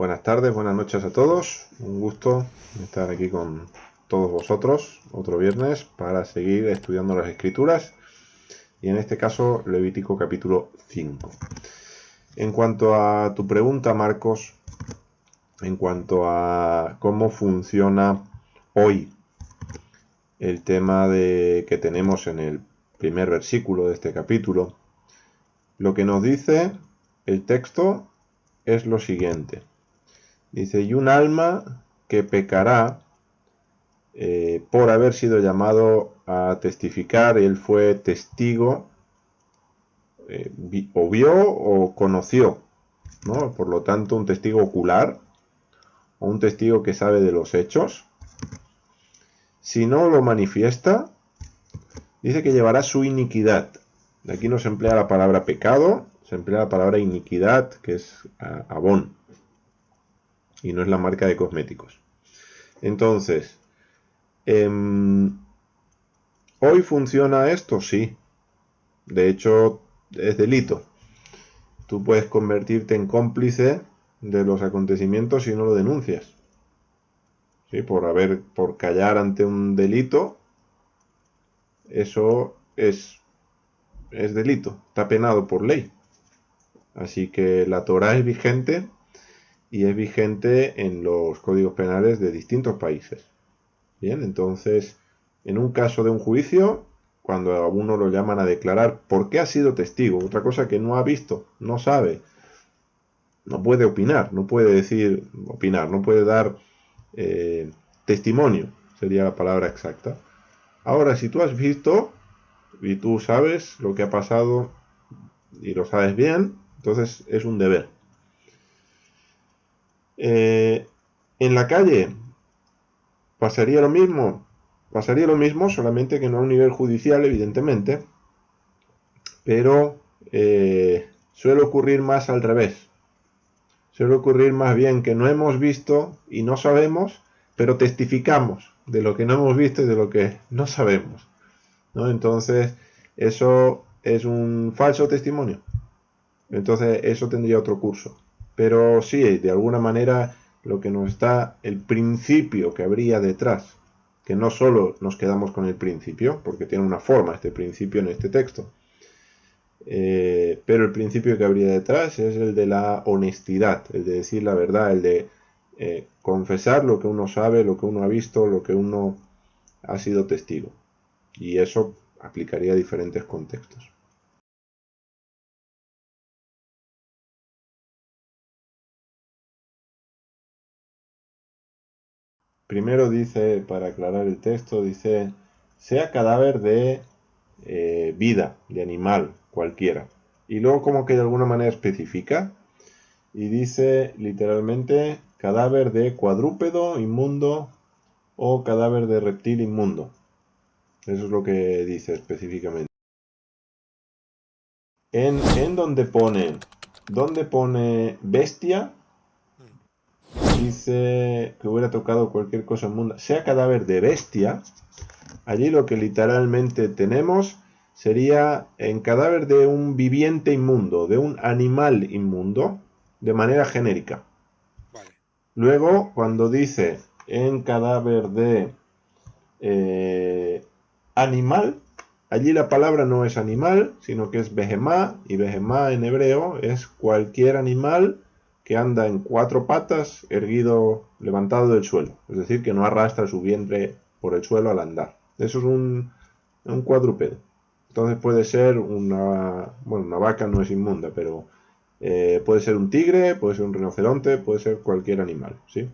Buenas tardes, buenas noches a todos. Un gusto estar aquí con todos vosotros otro viernes para seguir estudiando las Escrituras y en este caso Levítico capítulo 5. En cuanto a tu pregunta, Marcos, en cuanto a cómo funciona hoy el tema que tenemos en el primer versículo de este capítulo, lo que nos dice el texto es lo siguiente. Dice, y un alma que pecará por haber sido llamado a testificar, él fue testigo, o vio o conoció, ¿no? Por lo tanto, un testigo ocular o un testigo que sabe de los hechos. Si no lo manifiesta, dice que llevará su iniquidad. Aquí no se emplea la palabra pecado, se emplea la palabra iniquidad, que es abón, y no es la marca de cosméticos. Entonces, ¿hoy funciona esto? Sí. De hecho, es delito. Tú puedes convertirte en cómplice de los acontecimientos si no lo denuncias. ¿Sí? Por callar ante un delito, eso es delito, está penado por ley. Así que la Torá es vigente y es vigente en los códigos penales de distintos países. Bien, entonces, en un caso de un juicio, cuando a uno lo llaman a declarar, ¿por qué ha sido testigo? Otra cosa que no ha visto, no sabe, no puede opinar, no puede decir opinar, no puede dar testimonio, sería la palabra exacta. Ahora, si tú has visto y tú sabes lo que ha pasado y lo sabes bien, entonces es un deber. En la calle pasaría lo mismo, solamente que no a un nivel judicial, evidentemente, pero suele ocurrir más al revés. Suele ocurrir más bien que no hemos visto y no sabemos, pero testificamos de lo que no hemos visto y de lo que no sabemos, ¿no? Entonces, eso es un falso testimonio. Entonces, eso tendría otro curso. Pero sí, de alguna manera, lo que nos da el principio que habría detrás, que no solo nos quedamos con el principio, porque tiene una forma este principio en este texto, pero el principio que habría detrás es el de la honestidad, el de decir la verdad, el de confesar lo que uno sabe, lo que uno ha visto, lo que uno ha sido testigo. Y eso aplicaría a diferentes contextos. Primero dice, para aclarar el texto, dice, sea cadáver de vida, de animal, cualquiera. Y luego como que de alguna manera especifica y dice literalmente cadáver de cuadrúpedo inmundo o cadáver de reptil inmundo. Eso es lo que dice específicamente. En donde pone bestia, dice que hubiera tocado cualquier cosa inmunda, sea cadáver de bestia. Allí lo que literalmente tenemos sería en cadáver de un viviente inmundo, de un animal inmundo, de manera genérica. Vale. Luego, cuando dice en cadáver de animal, allí la palabra no es animal, sino que es behemá, y behemá en hebreo es cualquier animal que anda en cuatro patas, erguido, levantado del suelo. Es decir, que no arrastra su vientre por el suelo al andar. Eso es un cuadrúpedo. Entonces puede ser una vaca no es inmunda, pero puede ser un tigre, puede ser un rinoceronte, puede ser cualquier animal, ¿sí?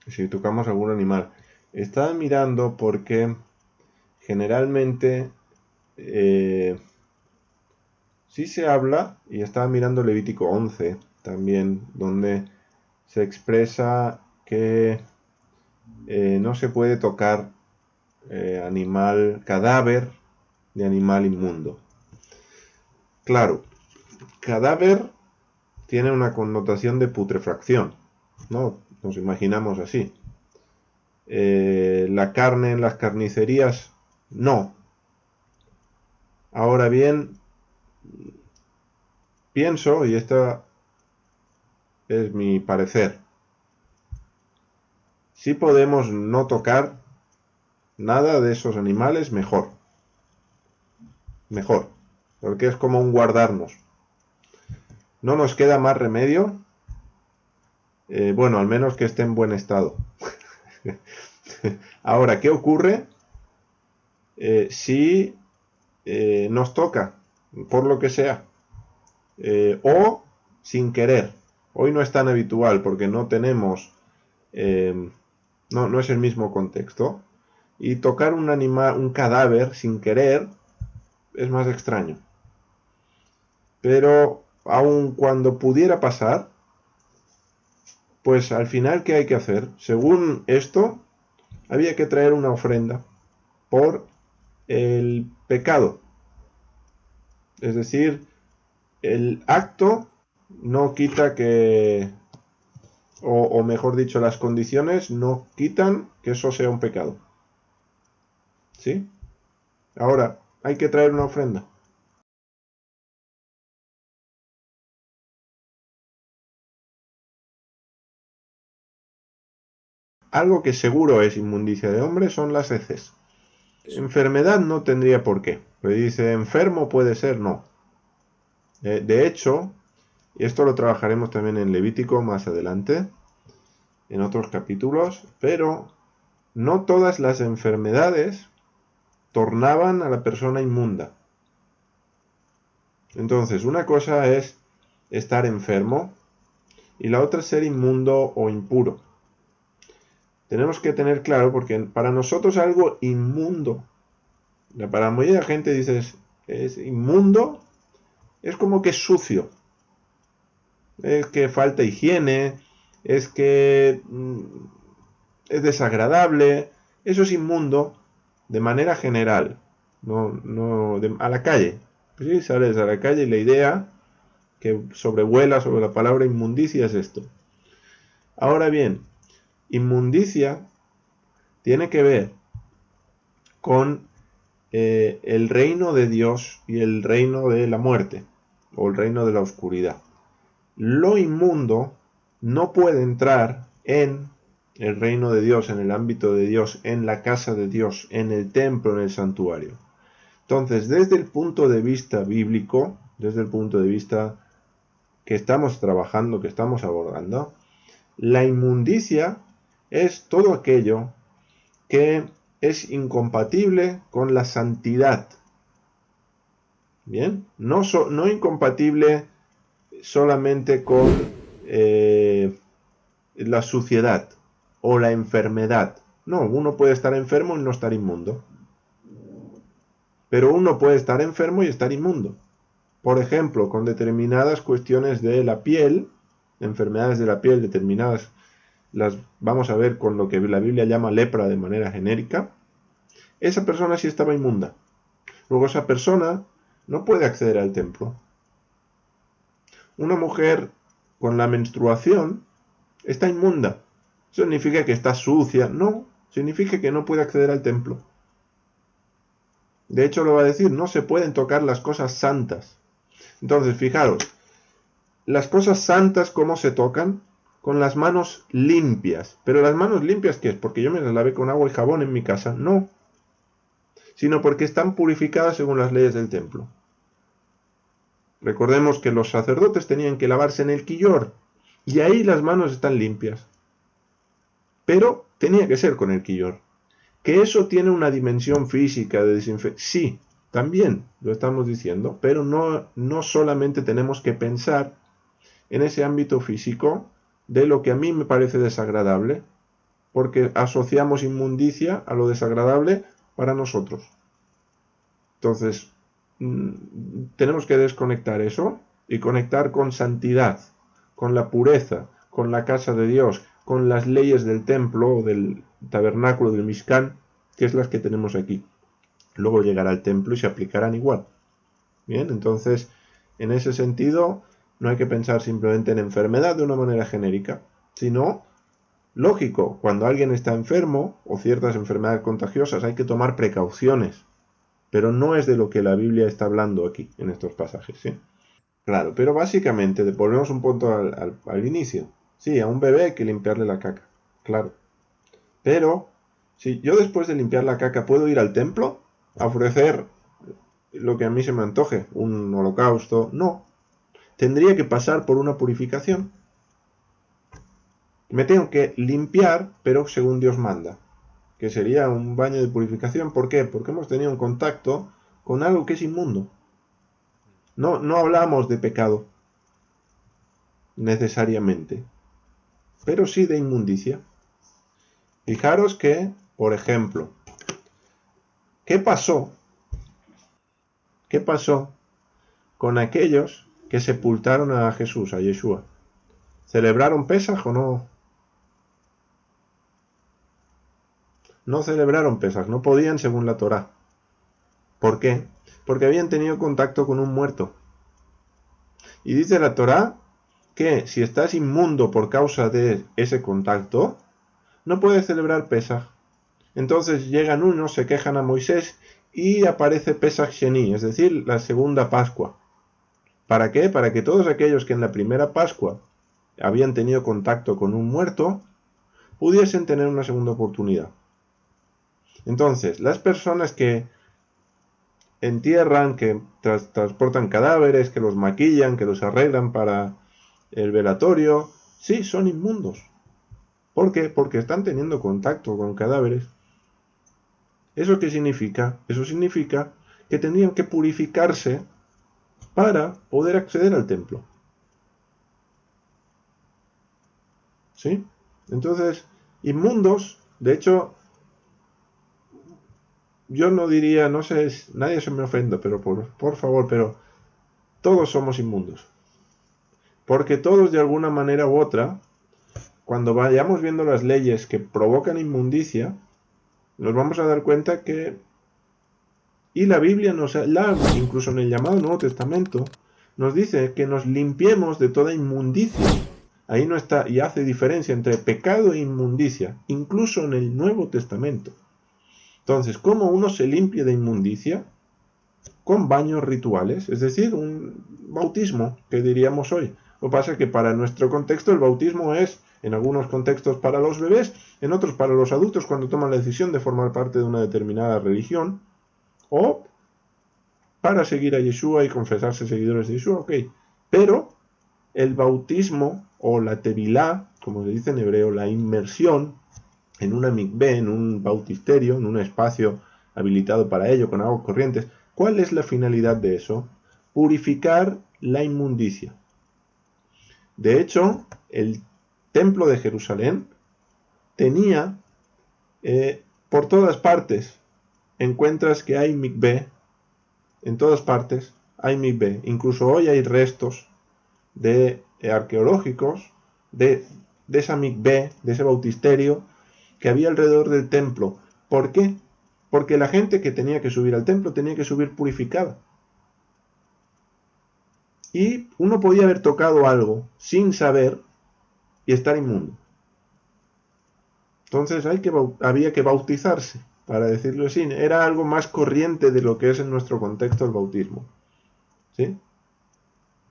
Si tocamos algún animal. Estaba mirando porque generalmente sí se habla, y estaba mirando Levítico 11 también, donde se expresa que no se puede tocar cadáver de animal inmundo. Claro, cadáver tiene una connotación de putrefacción, ¿no? Nos imaginamos así. La carne en las carnicerías, no. Ahora bien, pienso, y esta es mi parecer, si podemos no tocar nada de esos animales, mejor. Mejor. Porque es como un guardarnos. No nos queda más remedio. Bueno, al menos que esté en buen estado. Ahora, ¿qué ocurre si nos toca, por lo que sea? O sin querer. Hoy no es tan habitual porque no tenemos... no es el mismo contexto. Y tocar un animal, un cadáver sin querer, es más extraño. Pero aun cuando pudiera pasar, pues al final, ¿qué hay que hacer? Según esto, había que traer una ofrenda por el pecado. Es decir, el acto no quita que, o mejor dicho, las condiciones no quitan que eso sea un pecado. ¿Sí? Ahora, hay que traer una ofrenda. Algo que seguro es inmundicia de hombre son las heces. Enfermedad no tendría por qué. Pues dice, enfermo puede ser, no. De hecho, y esto lo trabajaremos también en Levítico más adelante, en otros capítulos, pero no todas las enfermedades tornaban a la persona inmunda. Entonces, una cosa es estar enfermo y la otra es ser inmundo o impuro. Tenemos que tener claro, porque para nosotros algo inmundo, para la mayoría de la gente dices, es inmundo, es como que es sucio, es que falta higiene, es que es desagradable, eso es inmundo de manera general, a la calle. Pues sí, sales a la calle y la idea que sobrevuela sobre la palabra inmundicia es esto. Ahora bien, inmundicia tiene que ver con el reino de Dios y el reino de la muerte, o el reino de la oscuridad. Lo inmundo no puede entrar en el reino de Dios, en el ámbito de Dios, en la casa de Dios, en el templo, en el santuario. Entonces, desde el punto de vista bíblico, desde el punto de vista que estamos trabajando, que estamos abordando, la inmundicia es todo aquello que es incompatible con la santidad. Bien, no incompatible solamente con la suciedad o la enfermedad. No, uno puede estar enfermo y no estar inmundo. Pero uno puede estar enfermo y estar inmundo. Por ejemplo, con determinadas cuestiones de la piel, enfermedades de la piel determinadas, las vamos a ver con lo que la Biblia llama lepra de manera genérica, esa persona sí estaba inmunda. Luego esa persona no puede acceder al templo. Una mujer con la menstruación está inmunda. ¿Eso significa que está sucia? No, significa que no puede acceder al templo. De hecho lo va a decir, no se pueden tocar las cosas santas. Entonces, fijaros, las cosas santas, ¿cómo se tocan? Con las manos limpias. ¿Pero las manos limpias qué es? ¿Porque yo me las lavé con agua y jabón en mi casa? No. Sino porque están purificadas según las leyes del templo. Recordemos que los sacerdotes tenían que lavarse en el quillor. Y ahí las manos están limpias. Pero tenía que ser con el quillor. ¿Que eso tiene una dimensión física de desinfección? Sí, también lo estamos diciendo, pero no solamente tenemos que pensar en ese ámbito físico de lo que a mí me parece desagradable, porque asociamos inmundicia a lo desagradable para nosotros. Entonces, tenemos que desconectar eso y conectar con santidad, con la pureza, con la casa de Dios, con las leyes del templo o del tabernáculo del Mishkan, que es las que tenemos aquí. Luego llegará al templo y se aplicarán igual. Bien, entonces, en ese sentido, no hay que pensar simplemente en enfermedad de una manera genérica, sino, lógico, cuando alguien está enfermo o ciertas enfermedades contagiosas hay que tomar precauciones. pero no es de lo que la Biblia está hablando aquí, en estos pasajes, ¿sí? Claro, pero básicamente, volvemos un punto al inicio. Sí, a un bebé hay que limpiarle la caca, claro. Pero, si yo después de limpiar la caca puedo ir al templo a ofrecer lo que a mí se me antoje, un holocausto, no. Tendría que pasar por una purificación. Me tengo que limpiar, pero según Dios manda, que sería un baño de purificación. ¿Por qué? Porque hemos tenido un contacto con algo que es inmundo. No hablamos de pecado, necesariamente, pero sí de inmundicia. Fijaros que, por ejemplo, ¿qué pasó? ¿Qué pasó con aquellos que sepultaron a Jesús, a Yeshua? ¿Celebraron Pesaj o no? No celebraron Pesaj, no podían según la Torá. ¿Por qué? Porque habían tenido contacto con un muerto. Y dice la Torá que si estás inmundo por causa de ese contacto, no puedes celebrar Pesaj. Entonces llegan unos, se quejan a Moisés y aparece Pesaj Sheni, es decir, la segunda Pascua. ¿Para qué? Para que todos aquellos que en la primera Pascua habían tenido contacto con un muerto, pudiesen tener una segunda oportunidad. Entonces, las personas que entierran, que transportan cadáveres, que los maquillan, que los arreglan para el velatorio, sí, son inmundos. ¿Por qué? Porque están teniendo contacto con cadáveres. ¿Eso qué significa? Eso significa que tendrían que purificarse para poder acceder al templo. ¿Sí? Entonces, inmundos, de hecho, yo no diría, no sé, nadie se me ofenda, pero por favor, pero todos somos inmundos. Porque todos de alguna manera u otra, cuando vayamos viendo las leyes que provocan inmundicia, nos vamos a dar cuenta que, y la Biblia nos habla, incluso en el llamado Nuevo Testamento, nos dice que nos limpiemos de toda inmundicia. Ahí no está, y hace diferencia entre pecado e inmundicia, incluso en el Nuevo Testamento. Entonces, ¿cómo uno se limpia de inmundicia? Con baños rituales, es decir, un bautismo, que diríamos hoy. Lo que pasa es que para nuestro contexto el bautismo es, en algunos contextos para los bebés, en otros para los adultos cuando toman la decisión de formar parte de una determinada religión, o para seguir a Yeshua y confesarse seguidores de Yeshua, ok. Pero el bautismo o la tevilá, como se dice en hebreo, la inmersión en una mikvé, en un bautisterio, en un espacio habilitado para ello, con aguas corrientes, ¿cuál es la finalidad de eso? Purificar la inmundicia. De hecho, el templo de Jerusalén tenía, por todas partes, encuentras que hay mikvé, en todas partes hay mikvé. Incluso hoy hay restos de arqueológicos de esa mikvé, de ese bautisterio que había alrededor del templo. ¿Por qué? Porque la gente que tenía que subir al templo tenía que subir purificada. Y uno podía haber tocado algo sin saber y estar inmundo. Entonces había que bautizarse, para decirlo así. Era algo más corriente de lo que es en nuestro contexto el bautismo. ¿Sí?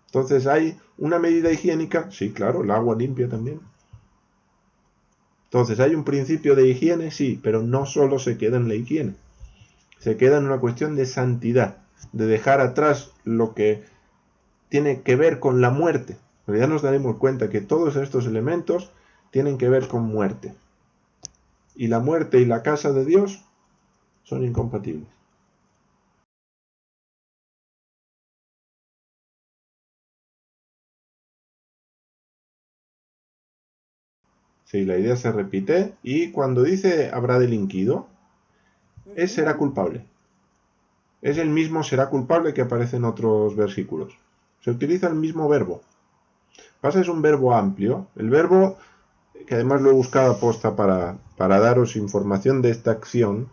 Entonces, ¿hay una medida higiénica? Sí, claro, el agua limpia también. Entonces, ¿hay un principio de higiene? Sí, pero no solo se queda en la higiene. Se queda en una cuestión de santidad, de dejar atrás lo que tiene que ver con la muerte. Pero ya nos daremos cuenta que todos estos elementos tienen que ver con muerte. Y la muerte y la casa de Dios son incompatibles. Sí, la idea se repite y cuando dice habrá delinquido, será culpable. Es el mismo será culpable que aparece en otros versículos. Se utiliza el mismo verbo. Pasa es un verbo amplio. El verbo, que además lo he buscado aposta para daros información de esta acción,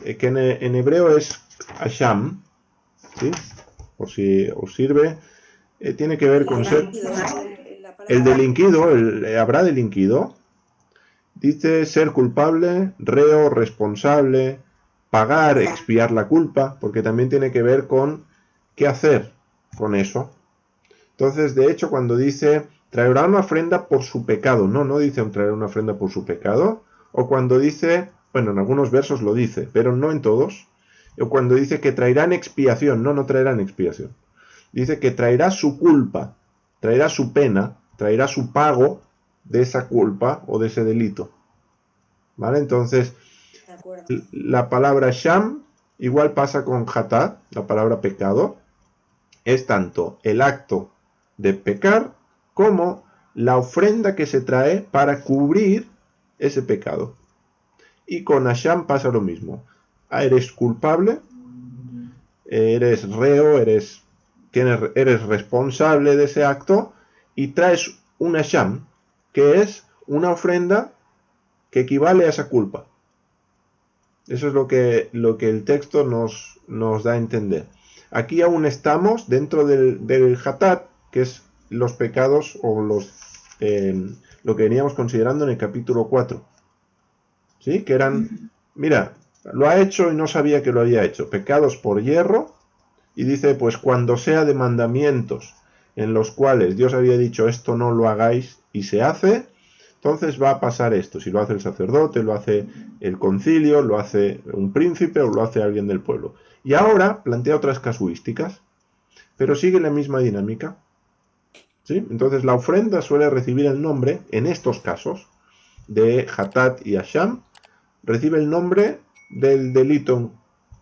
que en hebreo es asham, ¿sí? Por si os sirve, tiene que ver con ser el delinquido, habrá delinquido, dice ser culpable, reo, responsable, pagar, expiar la culpa, porque también tiene que ver con qué hacer con eso. Entonces, de hecho, cuando dice traerá una ofrenda por su pecado, no dice traerá una ofrenda por su pecado, o cuando dice, bueno, en algunos versos lo dice, pero no en todos, o cuando dice que traerán expiación, no traerán expiación. Dice que traerá su culpa, traerá su pena, traerá su pago de esa culpa o de ese delito. ¿Vale? Entonces, la palabra sham igual pasa con hatat, la palabra pecado, es tanto el acto de pecar como la ofrenda que se trae para cubrir ese pecado. Y con asham pasa lo mismo. Eres culpable, eres reo, eres responsable de ese acto y traes un asham, que es una ofrenda que equivale a esa culpa. Eso es lo que el texto nos da a entender. Aquí aún estamos dentro del hatat, que es los pecados o lo que veníamos considerando en el capítulo 4. ¿Sí? Que eran, mira, lo ha hecho y no sabía que lo había hecho. Pecados por hierro. Y dice, pues cuando sea de mandamientos en los cuales Dios había dicho esto no lo hagáis y se hace, entonces va a pasar esto. Si lo hace el sacerdote, lo hace el concilio, lo hace un príncipe o lo hace alguien del pueblo. Y ahora plantea otras casuísticas, pero sigue la misma dinámica. ¿Sí? Entonces la ofrenda suele recibir el nombre, en estos casos, de Hatat y Asham, recibe el nombre del delito,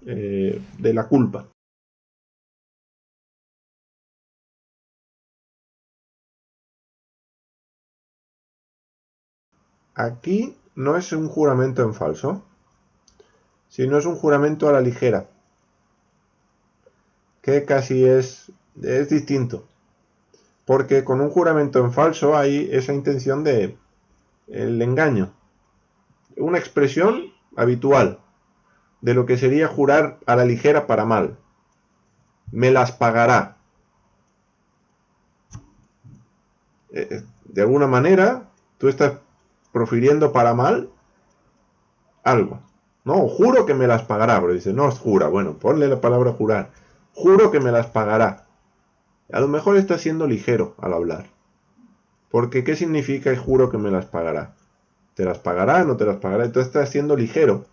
de la culpa. Aquí no es un juramento en falso, sino es un juramento a la ligera, que casi es distinto, porque con un juramento en falso hay esa intención de el engaño, una expresión habitual de lo que sería jurar a la ligera para mal. Me las pagará. De alguna manera, tú estás profiriendo para mal algo. No, juro que me las pagará, pero dice, no es jura. Bueno, ponle la palabra jurar. Juro que me las pagará. A lo mejor está siendo ligero al hablar. Porque ¿qué significa juro que me las pagará? ¿Te las pagará? ¿No te las pagará? Entonces estás siendo ligero.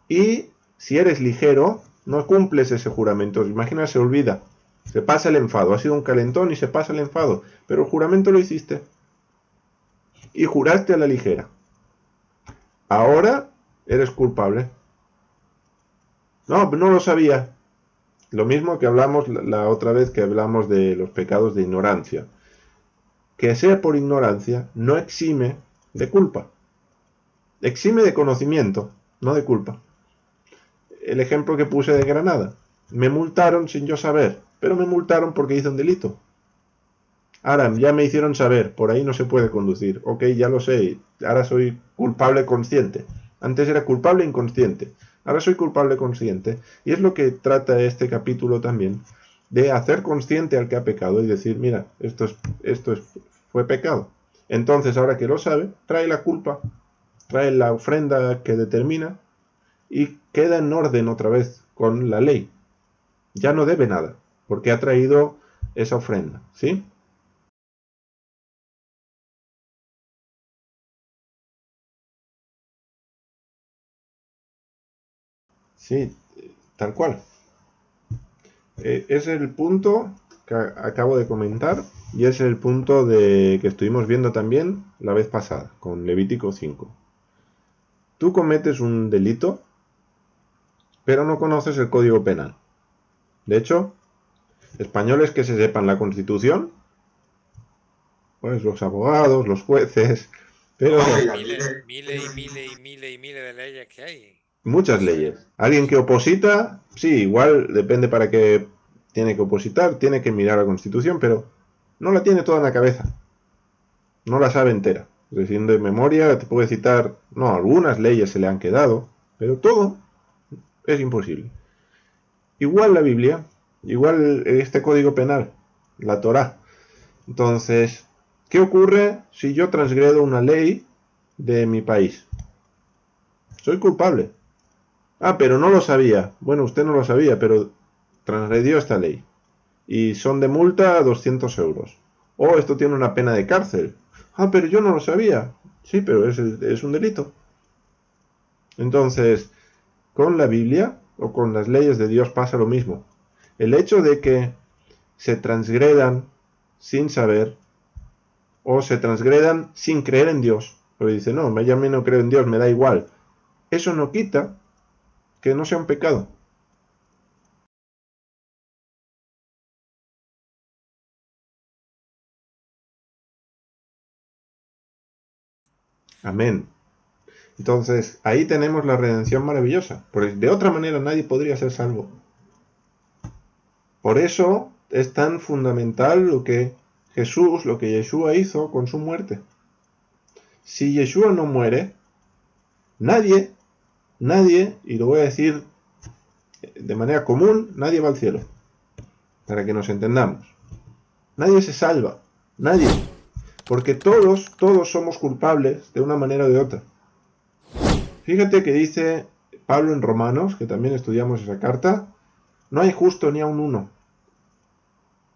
Y si eres ligero, no cumples ese juramento. Imagina, se olvida. Se pasa el enfado. Ha sido un calentón y se pasa el enfado. Pero el juramento lo hiciste. Y juraste a la ligera. Ahora eres culpable. No, no lo sabía. Lo mismo que hablamos la otra vez que hablamos de los pecados de ignorancia. Que sea por ignorancia no exime de culpa. Exime de conocimiento, no de culpa. El ejemplo que puse de Granada. Me multaron sin yo saber, pero me multaron porque hice un delito. Ahora ya me hicieron saber, por ahí no se puede conducir. Ok, ya lo sé, ahora soy culpable consciente. Antes era culpable inconsciente. Ahora soy culpable consciente. Y es lo que trata este capítulo también, de hacer consciente al que ha pecado y decir, mira, fue pecado. Entonces, ahora que lo sabe, trae la culpa, trae la ofrenda que determina y queda en orden otra vez con la ley. Ya no debe nada, porque ha traído esa ofrenda, ¿sí? Sí, tal cual. Es el punto que acabo de comentar y es el punto que estuvimos viendo también la vez pasada, con Levítico 5. Tú cometes un delito, pero no conoces el Código Penal. De hecho, españoles que se sepan la Constitución, pues los abogados, los jueces, pero miles de leyes que hay. muchas leyes. Alguien que oposita, sí, igual depende para qué tiene que opositar, tiene que mirar la Constitución, pero no la tiene toda en la cabeza. No la sabe entera. Es decir, de memoria te puede citar, no, algunas leyes se le han quedado, pero todo es imposible. Igual la Biblia, igual este Código Penal, la Torá. Entonces, ¿qué ocurre si yo transgredo una ley de mi país? Soy culpable. Ah, pero no lo sabía. Bueno, usted no lo sabía, pero transgredió esta ley. Y son de multa 200 euros. O esto tiene una pena de cárcel. Ah, pero yo no lo sabía. Sí, pero es un delito. Entonces, con la Biblia o con las leyes de Dios pasa lo mismo. El hecho de que se transgredan sin saber o se transgredan sin creer en Dios. Porque dice, no, ya me no creo en Dios, me da igual. Eso no quita que no sea un pecado. Amén. Entonces, ahí tenemos la redención maravillosa. Porque de otra manera nadie podría ser salvo. Por eso es tan fundamental lo que Jesús, lo que Yeshua hizo con su muerte. Si Yeshua no muere, nadie, y lo voy a decir de manera común, nadie va al cielo. Para que nos entendamos. Nadie se salva. Nadie. Porque todos somos culpables de una manera o de otra. Fíjate que dice Pablo en Romanos, que también estudiamos esa carta, no hay justo ni a un uno.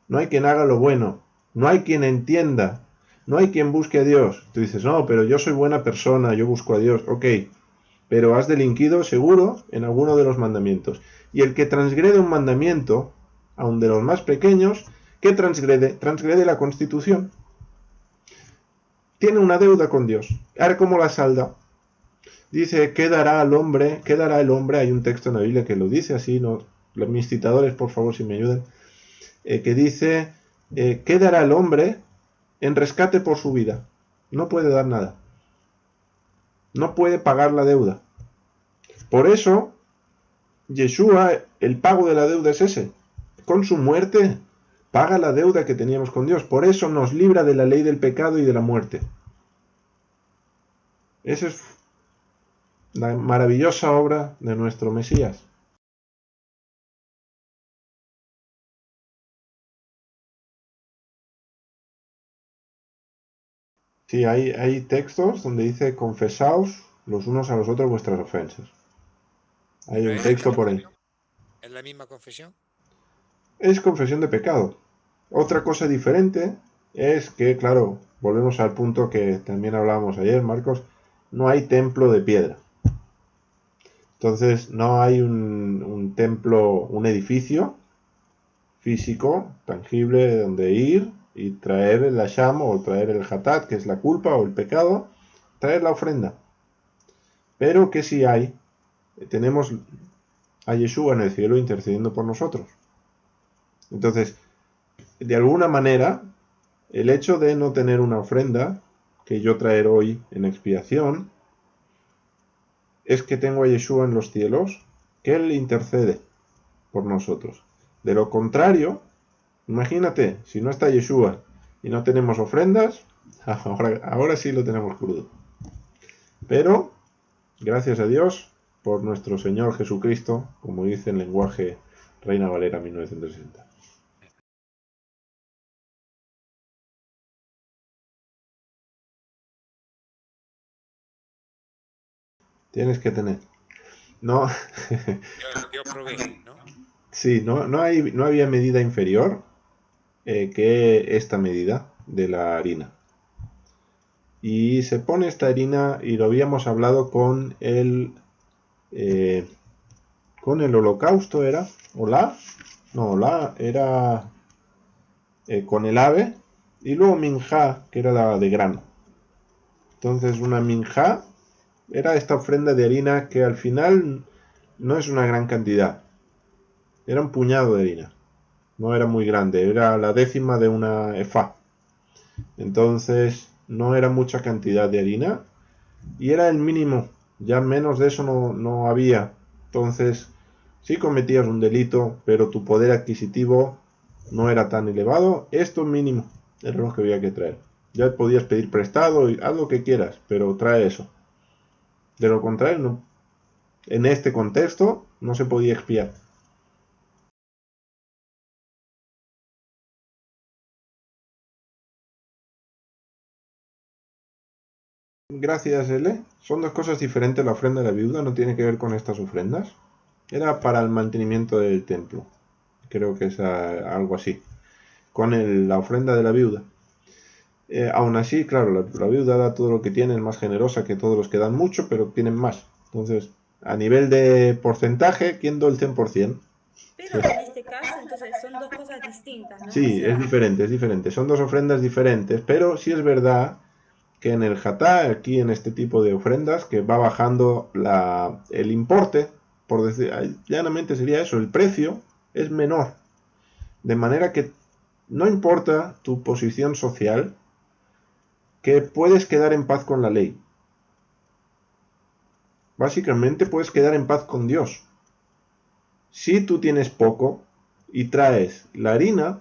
No hay quien haga lo bueno. No hay quien entienda. No hay quien busque a Dios. Tú dices, no, pero yo soy buena persona, yo busco a Dios. Ok, pero has delinquido seguro en alguno de los mandamientos. Y el que transgrede un mandamiento, aun de los más pequeños, ¿qué transgrede? Transgrede la Constitución. Tiene una deuda con Dios. Ahora, ¿cómo la salda? Dice, ¿qué dará al hombre? ¿Qué dará el hombre? Hay un texto en la Biblia que lo dice así, no, mis citadores, por favor, si me ayudan, que dice, ¿qué dará el hombre en rescate por su vida? No puede dar nada. No puede pagar la deuda. Por eso, Yeshua, el pago de la deuda es ese. Con su muerte, paga la deuda que teníamos con Dios. Por eso nos libra de la ley del pecado y de la muerte. Esa es la maravillosa obra de nuestro Mesías. Sí, hay textos donde dice confesaos los unos a los otros vuestras ofensas. ¿Y Hay no un es la texto misma por ahí. confesión? ¿Es la misma confesión? Es confesión de pecado. Otra cosa diferente es que, claro, volvemos al punto que también hablábamos ayer, Marcos, no hay templo de piedra. Entonces, no hay un templo, un edificio físico, tangible, donde ir y traer el asham o traer el hatat, que es la culpa o el pecado, traer la ofrenda. Pero que si hay, tenemos a Yeshua en el cielo intercediendo por nosotros. Entonces, de alguna manera, el hecho de no tener una ofrenda que yo traer hoy en expiación es que tengo a Yeshua en los cielos, que Él intercede por nosotros. De lo contrario, imagínate, si no está Yeshua y no tenemos ofrendas, ahora sí lo tenemos crudo. Pero, gracias a Dios, por nuestro Señor Jesucristo, como dice en lenguaje Reina Valera 1960. Tienes que tener. No, Dios provee, ¿no? sí, no había medida inferior que esta medida de la harina. Y se pone esta harina, y lo habíamos hablado eh, con el holocausto, ¿era? ¿Hola? No, hola, era con el ave, y luego minja, que era la de grano. Entonces una minja era esta ofrenda de harina que al final no es una gran cantidad, era un puñado de harina, no era muy grande, era la décima de una efá. Entonces no era mucha cantidad de harina y era el mínimo, ya menos de eso no había. Entonces sí cometías un delito, pero tu poder adquisitivo no era tan elevado, esto mínimo era lo que había que traer. Ya podías pedir prestado y haz lo que quieras, pero trae eso. De lo contrario, no. En este contexto no se podía expiar. Gracias, L. Son dos cosas diferentes. La ofrenda de la viuda no tiene que ver con estas ofrendas. Era para el mantenimiento del templo. Creo que es algo así. Con la ofrenda de la viuda. Aún así, claro, la viuda da todo lo que tiene, es más generosa que todos los que dan mucho, pero tienen más. Entonces, a nivel de porcentaje, ¿quién da el 100%? Pero en este caso, entonces son dos cosas distintas, ¿no? O Sí, es sea, diferente, es diferente. Son dos ofrendas diferentes, pero sí es verdad que en el Hatá, aquí en este tipo de ofrendas, que va bajando el importe, por decir, llanamente sería eso, el precio es menor. De manera que no importa tu posición social, que puedes quedar en paz con la ley. Básicamente puedes quedar en paz con Dios. Si tú tienes poco y traes la harina,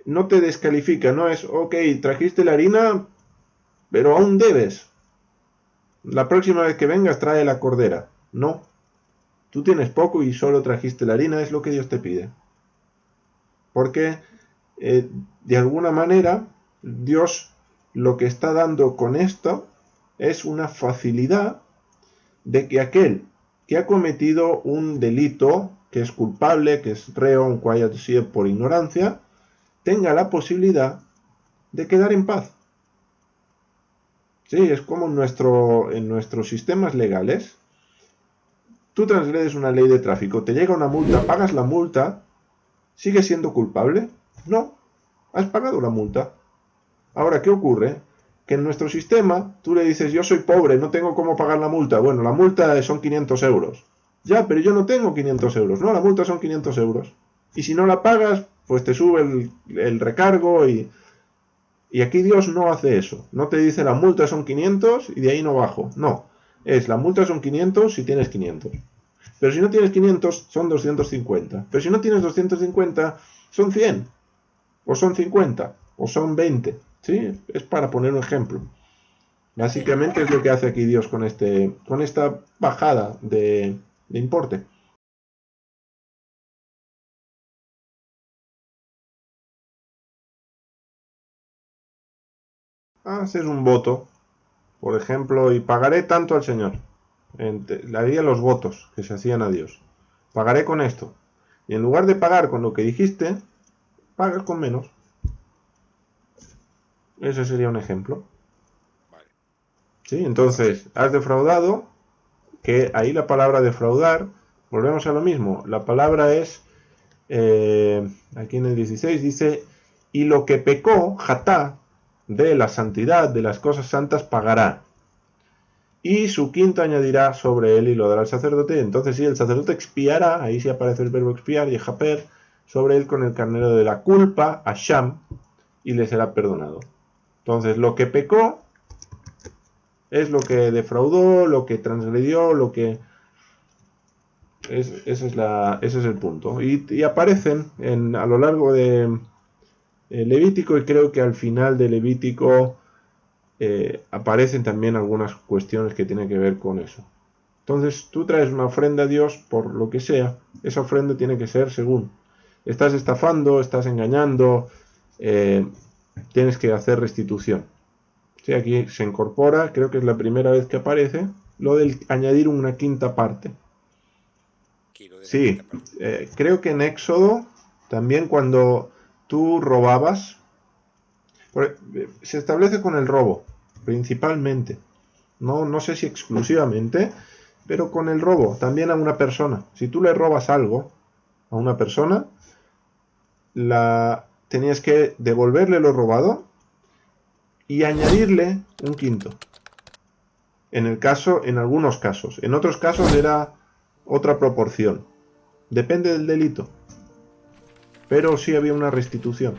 no te descalifica, no es, ok, trajiste la harina, pero aún debes. La próxima vez que vengas trae la cordera. No, tú tienes poco y solo trajiste la harina, es lo que Dios te pide. Porque de alguna manera Dios lo que está dando con esto es una facilidad de que aquel que ha cometido un delito, que es culpable, que es reo, un cual haya sido por ignorancia, tenga la posibilidad de quedar en paz. Sí, es como en nuestros sistemas legales. Tú transgredes una ley de tráfico, te llega una multa, pagas la multa, ¿sigues siendo culpable? No, has pagado la multa. Ahora, ¿qué ocurre? Que en nuestro sistema tú le dices, yo soy pobre, no tengo cómo pagar la multa. Bueno, la multa son 500 euros. Ya, pero yo no tengo 500 euros. No, la multa son 500 euros. Y si no la pagas, pues te sube el recargo y aquí Dios no hace eso. No te dice la multa son 500 y de ahí no bajo. No, es la multa son 500 si tienes 500. Pero si no tienes 500 son 250. Pero si no tienes 250 son 100. O son 50. O son 20. ¿Sí? Es para poner un ejemplo. Básicamente es lo que hace aquí Dios con esta bajada de importe. Haces un voto, por ejemplo, y pagaré tanto al Señor. Le haría los votos que se hacían a Dios. Pagaré con esto. Y en lugar de pagar con lo que dijiste, pagas con menos. Ese sería un ejemplo. Vale. ¿Sí? Entonces, has defraudado, que ahí la palabra defraudar, volvemos a lo mismo. La palabra es, aquí en el 16 dice, y lo que pecó, Jatá, de la santidad, de las cosas santas, pagará. Y su quinto añadirá sobre él y lo dará al sacerdote. Entonces sí, el sacerdote expiará, ahí sí aparece el verbo expiar, y japer, sobre él con el carnero de la culpa, Asham, y le será perdonado. Entonces lo que pecó es lo que defraudó, lo que transgredió, lo que... ese es el punto. Y aparecen a lo largo de Levítico, y creo que al final de Levítico aparecen también algunas cuestiones que tienen que ver con eso. Entonces tú traes una ofrenda a Dios por lo que sea, esa ofrenda tiene que ser según. Estás estafando, estás engañando, tienes que hacer restitución. Sí, aquí se incorpora, creo que es la primera vez que aparece, lo del añadir una quinta parte. Sí, creo que en Éxodo, también cuando tú robabas, se establece con el robo, principalmente. No sé si exclusivamente, pero con el robo, también a una persona. Si tú le robas algo a una persona, tenías que devolverle lo robado y añadirle un quinto. En algunos casos. En otros casos era otra proporción. Depende del delito. Pero sí había una restitución.